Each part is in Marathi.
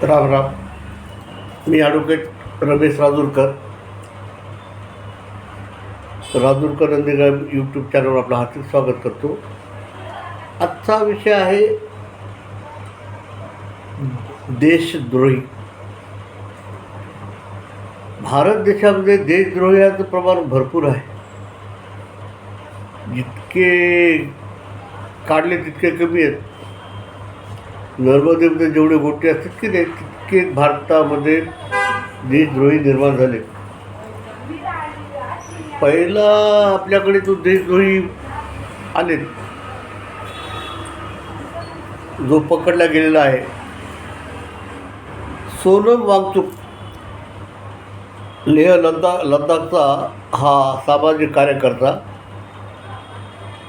राम राम. मी ॲडव्होकेट रमेश राजूरकर नंदीगाव यूट्यूब चॅनलवर आपलं हार्दिक स्वागत करतो. आजचा विषय आहे देशद्रोही. भारत देशामध्ये देशद्रोहाचं प्रमाण भरपूर आहे. जितके काढले तितके कमी आहेत. नर्मदेमध्ये जेवढे गोटे असतात की नाही तितके भारतामध्ये देशद्रोही निर्माण झाले. पहिला आपल्याकडे तो देशद्रोही आले जो पकडला गेलेला आहे सोनम वांगचुक, लेह लडाखचा हा सामाजिक कार्यकर्ता,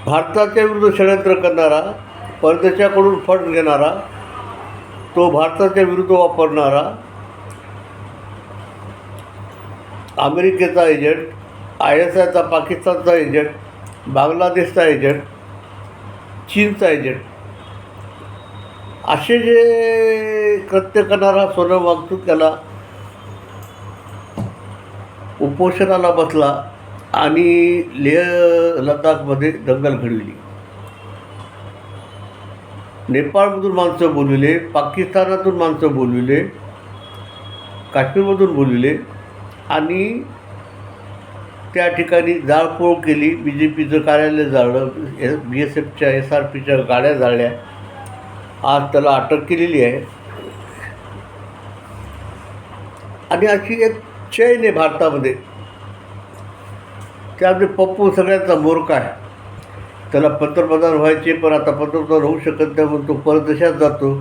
भारताच्या विरुद्ध षडयंत्र करणारा, परदेशाकडून फंड घेणारा, तो भारताच्या विरुद्ध वापरणारा, अमेरिकेचा एजंट, ISIचा पाकिस्तानचा एजंट, बांगलादेशचा एजंट, चीनचा एजंट, असे जे कृत्य करणारा सोनम वांगचुक त्याला उपोषणाला बसला आणि लेह लडाखमध्ये दंगल घडविली. नेपाळमधून माणसं बोलविले, पाकिस्तानातून माणसं बोलविले, काश्मीरमधून बोलविले आणि त्या ठिकाणी जाळपोळ केली. BJPचं कार्यालय जाळलं, BSFच्या SRPच्या गाड्या जाळल्या. आज त्याला अटक केलेली आहे. आणि अशी एक चैन आहे भारतामध्ये. त्यामध्ये पप्पू सगळ्यांचा मूर्ख आहे. त्याला पंतप्रधान व्हायचे, पण आता पंतप्रधान होऊ शकत नाही म्हणून तो परदेशात जातो,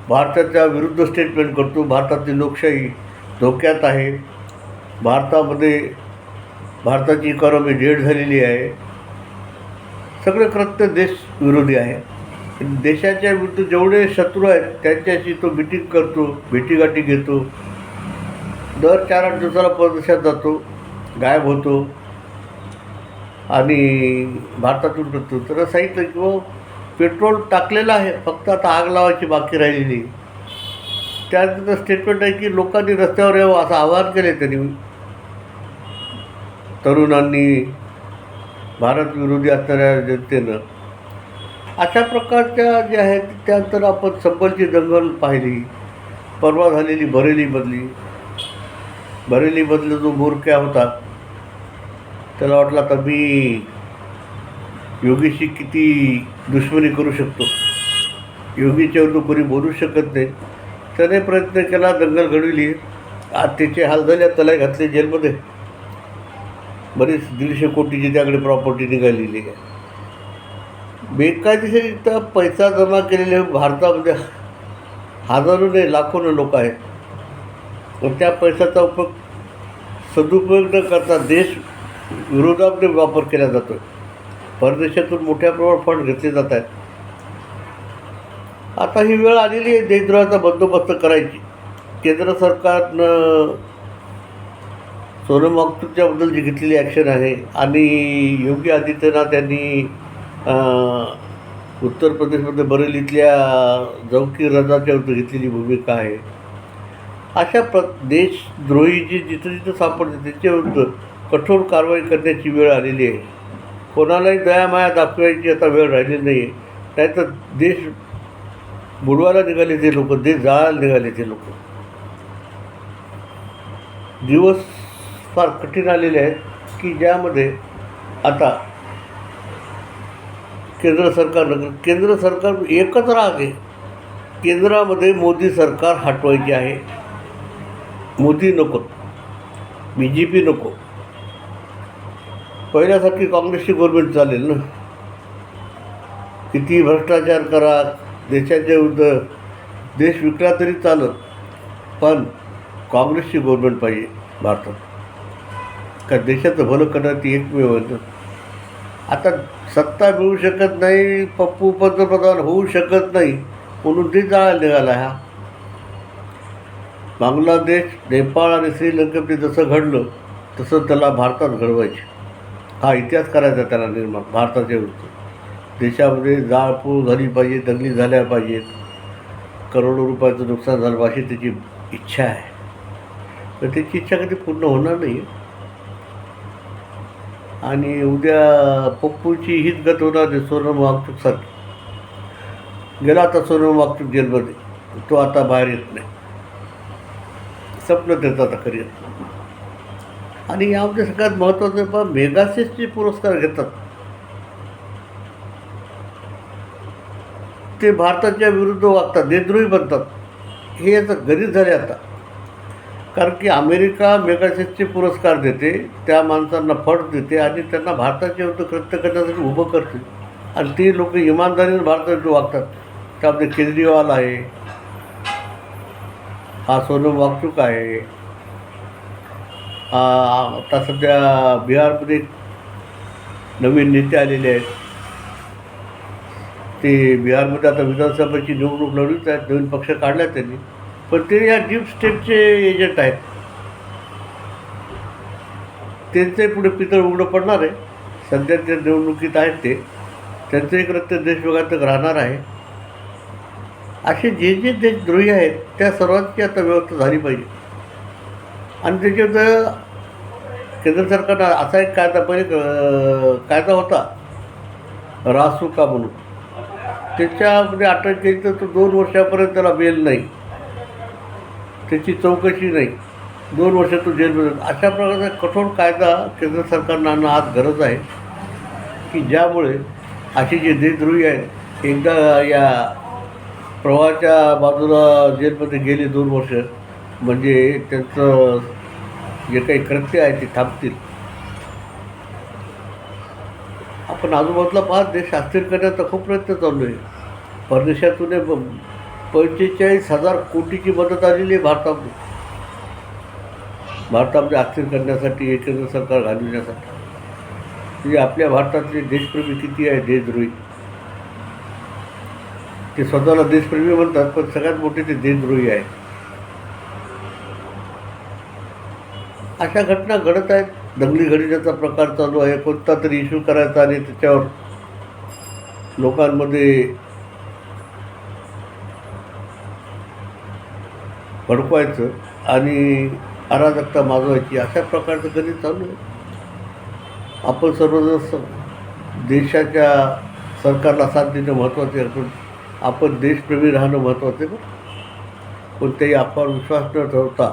भारताच्या विरुद्ध स्टेटमेंट करतो. भारताची लोकशाही धोक्यात आहे. भारताची इकॉनॉमी डेड झालेली आहे. सगळे कृत्य देशविरोधी आहे. देशाच्या विरुद्ध जेवढे शत्रू आहेत त्यांच्याशी तो मिटिंग करतो, भेटीगाठी घेतो, दर 4-8 दिवसाला परदेशात जातो, गायब होतो आणि भारतातून करतो. तर सांगितलं की पेट्रोल टाकलेलं आहे, फक्त आता आग लावायची बाकी राहिलेली. त्यानंतर स्टेटमेंट आहे की लोकांनी रस्त्यावर यावं असं आवाहन केले त्यांनी. तरुणांनी, भारत विरोधी असणाऱ्या जनतेनं. अशा प्रकारच्या जे आहेत. त्यानंतर आपण संबलची दंगल पाहिली, परवा झालेली बरेलीमधला जो मोरक्या होता त्याला वाटलं आता मी योगीशी किती दुश्मनी करू शकतो, योगीच्या विरुद्ध कोणी बोलू शकत नाही. त्याने प्रयत्न केला, दंगल घडविली. आज त्याचे हाल झाले, त्याला घातले जेलमध्ये. बरीच 150 कोटीची त्याकडे प्रॉपर्टी निघालेली आहे. बेकायदेशीरित्या पैसा जमा केलेले भारतामध्ये हजारो नाही लाखोनं लोक आहेत. पण त्या पैशाचा सदुपयोग न करता देश विरोधामध्ये वापर केला जातो. परदेशातून मोठ्या प्रमाणात फंड घेतले जात आहेत. आता ही वेळ आलेली आहे देशद्रोहाचा बंदोबस्त करायची. केंद्र सरकारनं सोनम वांगचुकच्याबद्दल जी घेतलेली ॲक्शन आहे आणि योगी आदित्यनाथ यांनी उत्तर प्रदेशमध्ये बरेलीतल्या जौकी रजाच्या विरुद्ध घेतलेली भूमिका आहे. अशा देशद्रोही जी जिथं जिथं सापडते त्याच्याविरुद्ध कठोर कारवाई करण्याची वेळ आलेली आहे. कोणालाही दयामाया दाखवायची आता वेळ राहिली नाही आहे. नाहीतर देश बुडवायला निघाले ते लोक, देश जाळायला निघाले ते लोक. दिवस फार कठीण आलेले आहेत की ज्यामध्ये आता केंद्र सरकार एकच राहते. केंद्रामध्ये मोदी सरकार हटवायचे आहे. मोदी नको, BJP नको. पहिल्यासारखी काँग्रेसची गव्हर्नमेंट चालेल ना. किती भ्रष्टाचार करा, देशाच्या विरुद्ध देश विकला तरी चालत, पण काँग्रेसची गव्हर्नमेंट पाहिजे भारतात. का देशाचं भलं करण्यात ती एकमेव होतं. आता सत्ता मिळू शकत नाही, पप्पू पंतप्रधान होऊ शकत नाही म्हणून ते जाळायला निघाला. हा बांगलादेश, नेपाळ आणि श्रीलंकेमध्ये जसं घडलं तसं त्याला भारतात घडवायचे. हा इतिहास करायचा त्याला निर्माण भारताच्या विरुद्ध. देशामध्ये जाळपोळ झाली पाहिजे, दंगली झाल्या पाहिजेत. करोडो रुपयाचं नुकसान झालं अशी त्याची इच्छा आहे. तर त्याची इच्छा कधी पूर्ण होणार नाही. आणि उद्या पप्पूची हीच गत होणार आहे सोनम वागचूकसारखी. गेला आता सोनम वागचूक जेलमध्ये, तो आता बाहेर येत नाही. स्वप्न त्याचं आता करिअर. आणि यामध्ये सगळ्यात महत्त्वाचं पण मेगासेसचे पुरस्कार घेतात ते भारताच्या विरुद्ध वागतात, देशद्रोही बनतात. हे याचं गणित झाले आता. कारण की अमेरिका मेगासेसचे पुरस्कार देते, त्या माणसांना फंड देते आणि त्यांना भारताच्या विरुद्ध कृत्य करण्यासाठी उभं करते. आणि ते लोक इमानदारीने भारताविरुद्ध वागतात. त्यामध्ये केजरीवाल आहे, हा सोनम वागचूक आहे, आता सध्या बिहारमध्ये नवीन नेते आलेले आहेत. ते बिहारमध्ये आता विधानसभेची निवडणूक लढवीत आहेत, नवीन पक्ष काढला त्यांनी. पण ते या डीप स्टेटचे एजंट आहेत. त्यांचे पुढे पितळ उघडं पडणार आहे. सध्याच्या निवडणुकीत आहेत ते, त्यांचं एक रत्न देशविघातक राहणार आहे. असे जे जे देशद्रोही आहेत त्या सर्वांची आता व्यवस्था झाली पाहिजे. आणि त्याच्यात केंद्र सरकारनं असा एक कायदा कायदा होता रासुका म्हणून, त्याच्यामध्ये अटक केली तर तो 2 वर्षापर्यंत त्याला बेल नाही, त्याची चौकशी नाही, 2 वर्ष तो जेलमध्ये. अशा प्रकारचा कठोर कायदा केंद्र सरकारनं आणणं आज गरज आहे की ज्यामुळे अशी जे देशद्रोही आहेत एकदा या प्रवाहाच्या बाजूला जेलमध्ये गेले 2 वर्ष म्हणजे त्यांचं जे काही कृत्य आहे ते थांबतील. आपण आजूबाजूला पाहत देश अस्थिर करण्याचा खूप प्रयत्न चालू आहे. परदेशातून 45,000 कोटीची मदत आलेली आहे भारतामध्ये अस्थिर करण्यासाठी, केंद्र सरकार घालविण्यासाठी. म्हणजे आपल्या भारतातले देशप्रेमी किती आहे देशद्रोही. ते स्वतःला देशप्रेमी म्हणतात पण सगळ्यात मोठे ते देशद्रोही आहे. अशा घटना घडत आहेत. दंगली घडण्याचा प्रकार चालू आहे. कोणता तरी इश्यू करायचा आणि त्याच्यावर लोकांमध्ये भडकवायचं आणि अराजकता माजवायची, अशा प्रकारचं गणित चालू आहे. आपण सर्वजण देशाच्या सरकारला साथ देणं महत्त्वाचे आहे. आपण देशप्रेमी राहणं महत्त्वाचं आहे. कोणत्याही अफवावर विश्वास न ठेवता,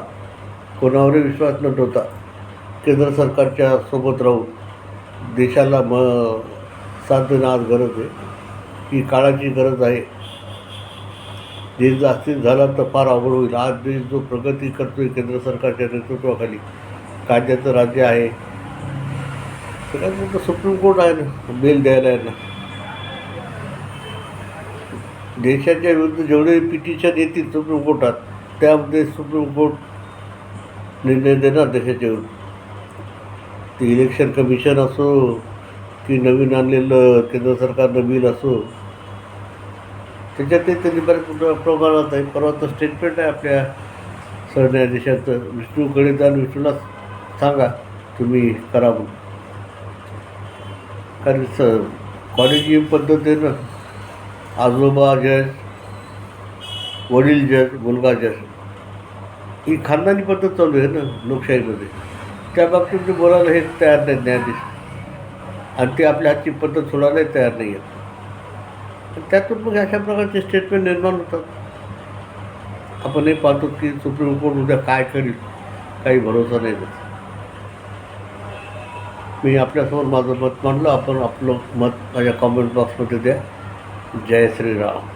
कोणावरही विश्वास न ठेवता केंद्र सरकारच्या सोबत राहून देशाला साथ देणं आज गरज आहे. ही काळाची गरज आहे. देश अस्थिर झाला तर फार अवघड होईल. आज देश जो प्रगती करतो आहे केंद्र सरकारच्या नेतृत्वाखाली, कायद्याचं राज्य आहे. सगळ्यात मोठं सुप्रीम कोर्ट आहे ना, बेल द्यायला आहे ना. देशाच्या विरुद्ध जेवढे पिटिशन येतील सुप्रीम कोर्टात त्यामध्ये सुप्रीम कोर्ट निर्णय देणार देशाच्या विरुद्ध. ते इलेक्शन कमिशन असो की नवीन आणलेलं केंद्र सरकारनं बिल असो, त्याच्यातही त्यांनी बऱ्याच प्रमाणात आहे. परवाचं स्टेटमेंट आहे आपल्या सरन्यायाधीशाचं, विष्णूकडे जाऊन विष्णूला सांगा तुम्ही करा म्हणून. कारण कॉलेजियम पद्धत आहे ना, आजोबा जज, वडील जज, मुलगा जज, ही खानदानी पद्धत चालू आहे ना लोकशाहीमध्ये. त्या बाबतीत ते बोलायला हेच तयार नाही न्यायाधीश, आणि ते आपल्या हातची पद्धत सोडायलाही तयार नाही आहेत. त्यातून मग अशा प्रकारचे स्टेटमेंट निर्माण होतात. आपण हे पाहतो की सुप्रीम कोर्ट उद्या काय करील काही भरोसा नाही त्याचा. मी आपल्यासमोर माझं मत मांडलं. आपण आपलं मत माझ्या कॉमेंट बॉक्समध्ये द्या. जय श्रीराम.